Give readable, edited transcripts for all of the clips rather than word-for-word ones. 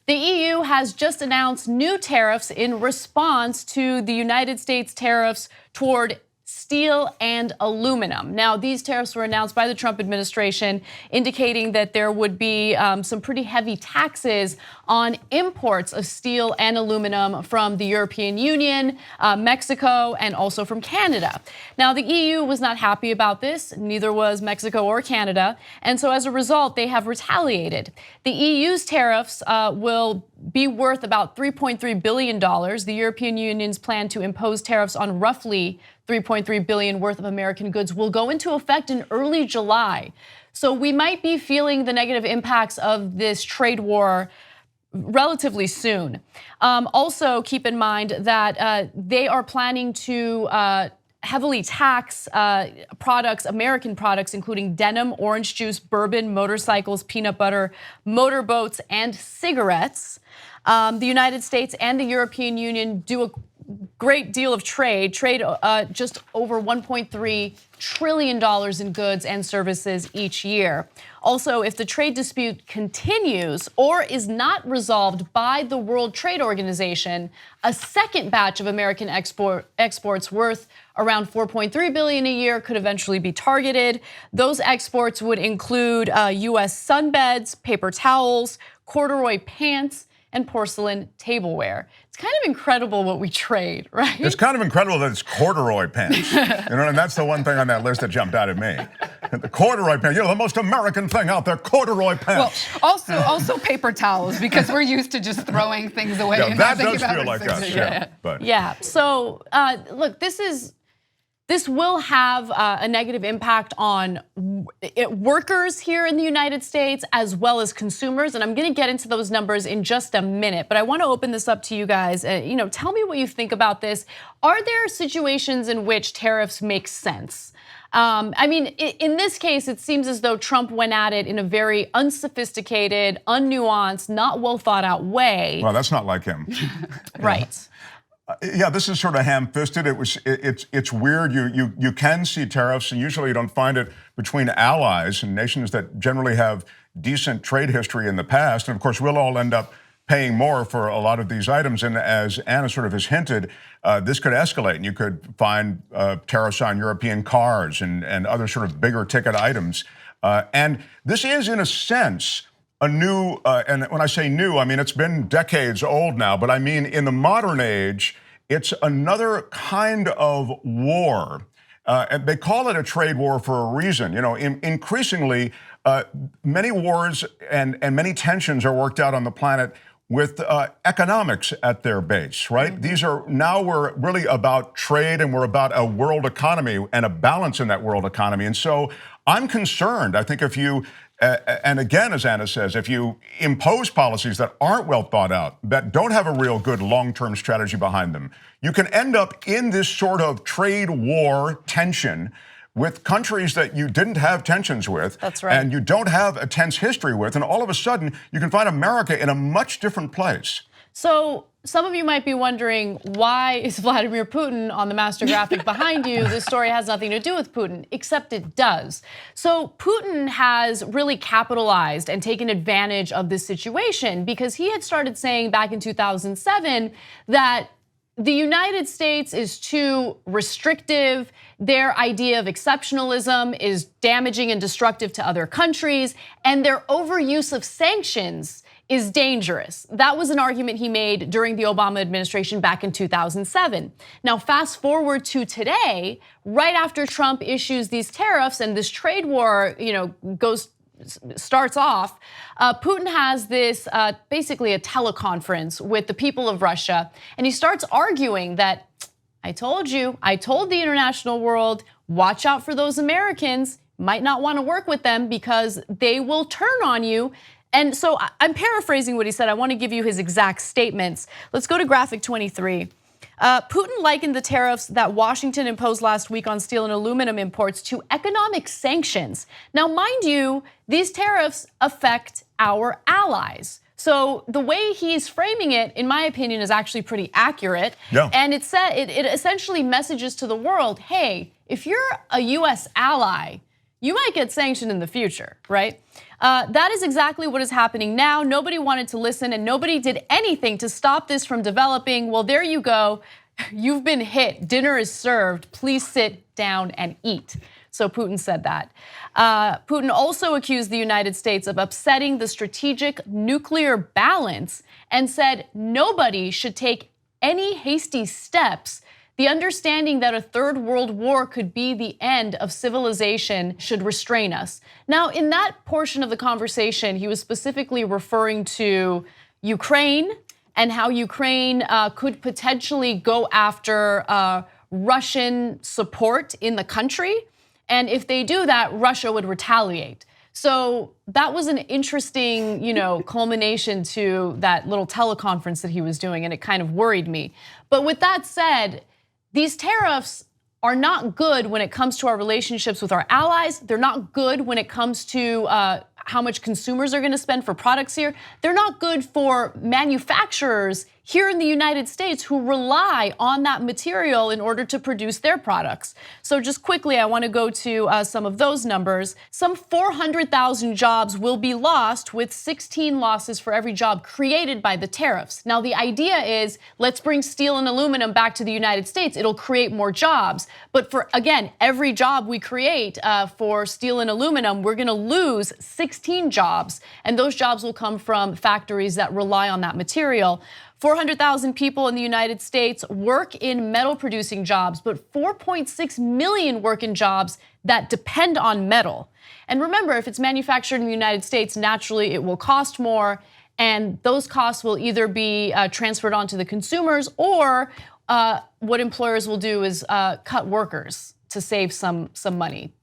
The EU has just announced new tariffs in response to the United States tariffs toward steel and aluminum. Now, these tariffs were announced by the Trump administration, indicating that there would be some pretty heavy taxes on imports of steel and aluminum from the European Union, Mexico, and also from Canada. Now, the EU was not happy about this, neither was Mexico or Canada, and so as a result, they have retaliated. The EU's tariffs will be worth about $3.3 billion. The European Union's plan to impose tariffs on roughly $3.3 billion worth of American goods will go into effect in early July. So we might be feeling the negative impacts of this trade war relatively soon. Also, keep in mind that they are planning to heavily tax products, American products, including denim, orange juice, bourbon, motorcycles, peanut butter, motorboats, and cigarettes. The United States and the European Union do a great deal of trade just over $1.3 trillion in goods and services each year. Also, if the trade dispute continues or is not resolved by the World Trade Organization, a second batch of American exports worth around $4.3 billion a year could eventually be targeted. Those exports would include US sunbeds, paper towels, corduroy pants, and porcelain tableware. It's kind of incredible what we trade, right? It's kind of incredible that it's corduroy pants. And that's the one thing on that list that jumped out at me. The corduroy pants, the most American thing out there, corduroy pants. Well, also paper towels, because we're used to just throwing things away. Yeah, that does feel like us, yeah. So look, this will have a negative impact on workers here in the United States as well as consumers, and I'm going to get into those numbers in just a minute. But I want to open this up to you guys. Tell me what you think about this. Are there situations in which tariffs make sense? I mean, in this case, it seems as though Trump went at it in a very unsophisticated, unnuanced, not well thought out way. Well, that's not like him. Right. Yeah, this is sort of ham-fisted. It's weird. You can see tariffs, and usually you don't find it between allies and nations that generally have decent trade history in the past. And of course, we'll all end up paying more for a lot of these items. And as Anna sort of has hinted, this could escalate, and you could find tariffs on European cars and other sort of bigger ticket items. And this is, in a sense, a new, and when I say new, I mean it's been decades old now, but I mean in the modern age, it's another kind of war. And they call it a trade war for a reason. Increasingly, many wars and many tensions are worked out on the planet with economics at their base, right? Mm-hmm. We're really about trade, and we're about a world economy and a balance in that world economy. And so I'm concerned. I think if you, and again, as Anna says, if you impose policies that aren't well thought out, that don't have a real good long-term strategy behind them, you can end up in this sort of trade war tension with countries that you didn't have tensions with. That's right. And you don't have a tense history with. And all of a sudden, you can find America in a much different place. So some of you might be wondering, why is Vladimir Putin on the master graphic behind you? This story has nothing to do with Putin, except it does. So Putin has really capitalized and taken advantage of this situation, because he had started saying back in 2007 that the United States is too restrictive. Their idea of exceptionalism is damaging and destructive to other countries, and their overuse of sanctions is dangerous. That was an argument he made during the Obama administration back in 2007. Now, fast forward to today, right after Trump issues these tariffs and this trade war, starts off, Putin has this basically a teleconference with the people of Russia, and he starts arguing that, I told the international world, watch out for those Americans, might not want to work with them because they will turn on you. And so I'm paraphrasing what he said. I want to give you his exact statements. Let's go to graphic 23. Putin likened the tariffs that Washington imposed last week on steel and aluminum imports to economic sanctions. Now, mind you, these tariffs affect our allies. So the way he's framing it, in my opinion, is actually pretty accurate. Yeah. And it essentially messages to the world, hey, if you're a US ally, you might get sanctioned in the future, right? That is exactly what is happening now. Nobody wanted to listen and nobody did anything to stop this from developing. Well, there you go. You've been hit. Dinner is served. Please sit down and eat. So Putin said that. Putin also accused the United States of upsetting the strategic nuclear balance and said nobody should take any hasty steps. The understanding that a third world war could be the end of civilization should restrain us. Now, in that portion of the conversation, he was specifically referring to Ukraine and how Ukraine could potentially go after Russian support in the country. And if they do that, Russia would retaliate. So that was an interesting, culmination to that little teleconference that he was doing, and it kind of worried me. But with that said, these tariffs are not good when it comes to our relationships with our allies. They're not good when it comes to how much consumers are going to spend for products here. They're not good for manufacturers here in the United States who rely on that material in order to produce their products. So just quickly, I want to go to some of those numbers. Some 400,000 jobs will be lost, with 16 losses for every job created by the tariffs. Now, the idea is, let's bring steel and aluminum back to the United States. It'll create more jobs. But for, again, every job we create for steel and aluminum, we're going to lose 16 jobs. And those jobs will come from factories that rely on that material. 400,000 people in the United States work in metal producing jobs, but 4.6 million work in jobs that depend on metal. And remember, if it's manufactured in the United States, naturally it will cost more, and those costs will either be transferred on to the consumers, or what employers will do is cut workers to save some money.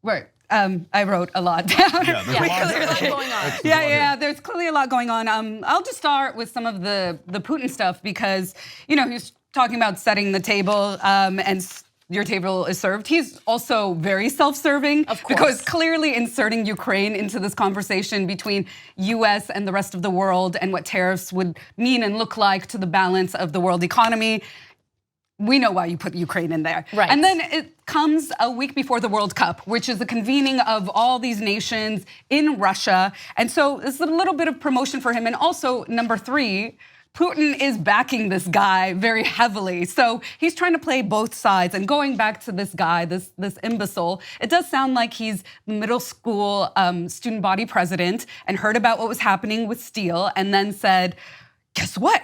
Right. I wrote a lot down. Yeah, there's a lot going on. Yeah, there's clearly a lot going on. I'll just start with some of the Putin stuff because, he's talking about setting the table and your table is served. He's also very self-serving. Of course. Because clearly inserting Ukraine into this conversation between US and the rest of the world and what tariffs would mean and look like to the balance of the world economy, we know why you put Ukraine in there. Right. And then it comes a week before the World Cup, which is the convening of all these nations in Russia. And so it's a little bit of promotion for him. And also, number 3, Putin is backing this guy very heavily. So he's trying to play both sides. And going back to this guy, this imbecile, it does sound like he's the middle school student body president and heard about what was happening with steel and then said, guess what?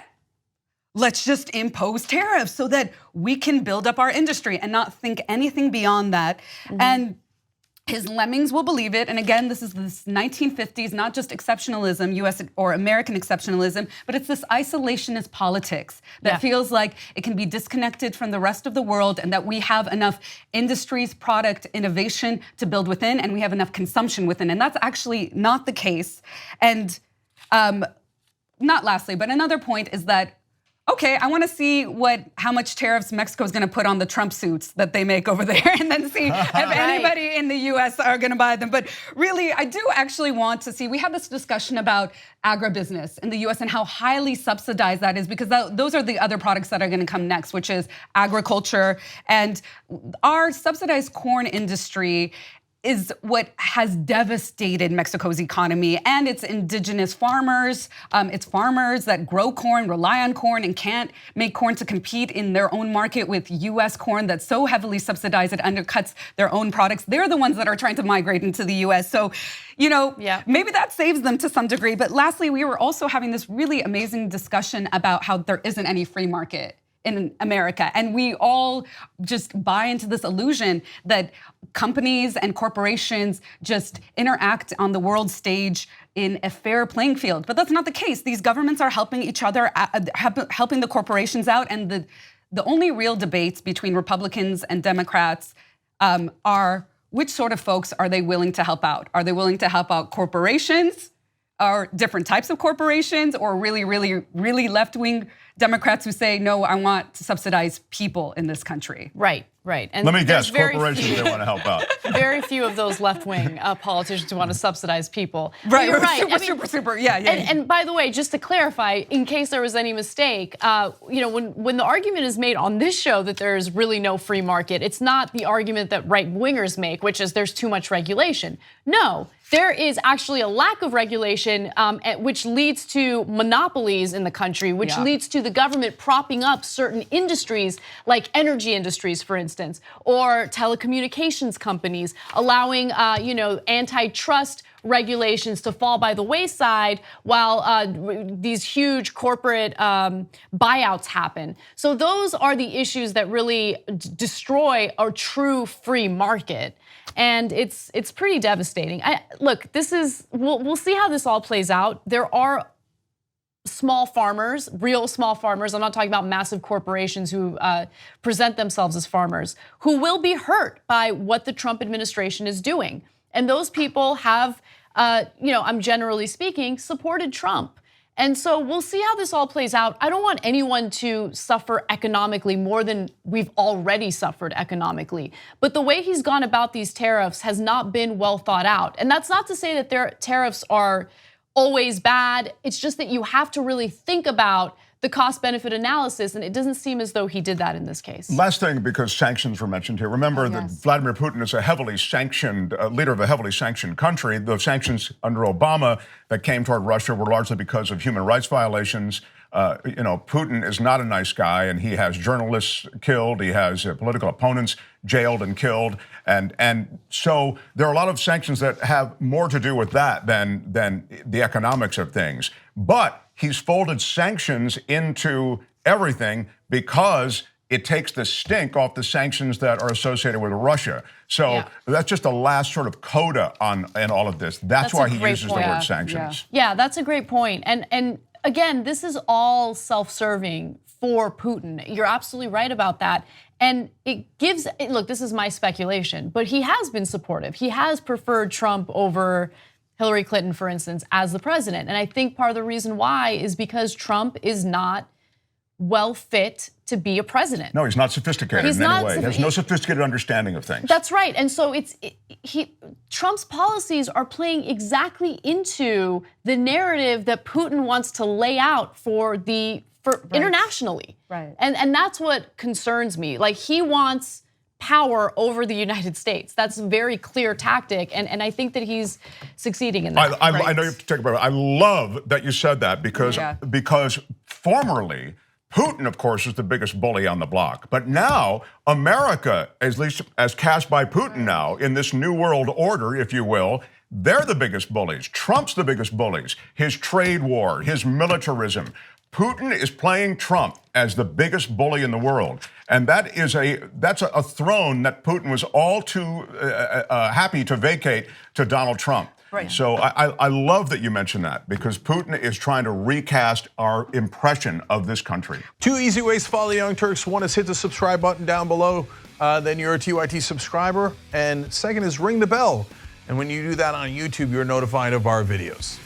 Let's just impose tariffs so that we can build up our industry and not think anything beyond that. Mm-hmm. And his lemmings will believe it. And again, this is this 1950s, not just exceptionalism, US or American exceptionalism, but it's this isolationist politics that feels like it can be disconnected from the rest of the world and that we have enough industries, product, innovation to build within, and we have enough consumption within. And that's actually not the case. And not lastly, but another point is that okay, I want to see how much tariffs Mexico is going to put on the Trump suits that they make over there, and then see if anybody in the U.S. are going to buy them. But really, I do actually want to see. We had this discussion about agribusiness in the U.S. and how highly subsidized that is, because those are the other products that are going to come next, which is agriculture. And our subsidized corn industry is what has devastated Mexico's economy and its indigenous farmers. It's farmers that grow corn, rely on corn, and can't make corn to compete in their own market with U.S. corn that's so heavily subsidized it undercuts their own products. They're the ones that are trying to migrate into the U.S. So, maybe that saves them to some degree. But lastly, we were also having this really amazing discussion about how there isn't any free market in America. And we all just buy into this illusion that companies and corporations just interact on the world stage in a fair playing field. But that's not the case. These governments are helping each other, helping the corporations out. And the only real debates between Republicans and Democrats are which sort of folks are they willing to help out? Are they willing to help out corporations, or different types of corporations, or really, really, really left-wing Democrats who say, no, I want to subsidize people in this country? Right. Right. And let me guess, very corporations, they want to help out. Very few of those left-wing politicians want to subsidize people. Right, You're right. super, yeah. And by the way, just to clarify, in case there was any mistake, when the argument is made on this show that there's really no free market, it's not the argument that right-wingers make, which is there's too much regulation. No, there is actually a lack of regulation, which leads to monopolies in the country, which leads to the government propping up certain industries, like energy industries, for instance, or telecommunications companies, allowing antitrust regulations to fall by the wayside while these huge corporate buyouts happen. So those are the issues that really destroy a true free market. And it's pretty devastating. Look, we'll see how this all plays out. There are small farmers, real small farmers. I'm not talking about massive corporations who present themselves as farmers, who will be hurt by what the Trump administration is doing. And those people have, I'm generally speaking, supported Trump. And so we'll see how this all plays out. I don't want anyone to suffer economically more than we've already suffered economically. But the way he's gone about these tariffs has not been well thought out. And that's not to say that their tariffs are always bad. It's just that you have to really think about the cost-benefit analysis, and it doesn't seem as though he did that in this case. Last thing, because sanctions were mentioned here. Remember that Vladimir Putin is a heavily sanctioned leader of a heavily sanctioned country. The sanctions under Obama that came toward Russia were largely because of human rights violations. Putin is not a nice guy, and he has journalists killed. He has political opponents jailed and killed, and so there are a lot of sanctions that have more to do with that than the economics of things. But he's folded sanctions into everything because it takes the stink off the sanctions that are associated with Russia. So that's just the last sort of coda in all of this. That's why he uses the word sanctions. Yeah, that's a great point. And again, this is all self-serving for Putin. You're absolutely right about that. And look, this is my speculation, but he has been supportive. He has preferred Trump over Hillary Clinton, for instance, as the president. And I think part of the reason why is because Trump is not well fit to be a president. No, he's not sophisticated in any way. He has no sophisticated understanding of things. That's right. And so Trump's policies are playing exactly into the narrative that Putin wants to lay out for internationally. Right. And that's what concerns me. Like, he wants power over the United States. That's a very clear tactic, and I think that he's succeeding in that. I know you have to take a break. I love that you said that because formerly, Putin, of course, is the biggest bully on the block. But now, America, at least as cast by Putin now, in this new world order, if you will, they're the biggest bullies. Trump's the biggest bullies. His trade war, his militarism. Putin is playing Trump as the biggest bully in the world. And that's a throne that Putin was all too happy to vacate to Donald Trump. Right. So I love that you mentioned that, because Putin is trying to recast our impression of this country. 2 easy ways to follow the Young Turks. One is hit the subscribe button down below. Then you're a TYT subscriber. And second is ring the bell. And when you do that on YouTube, you're notified of our videos.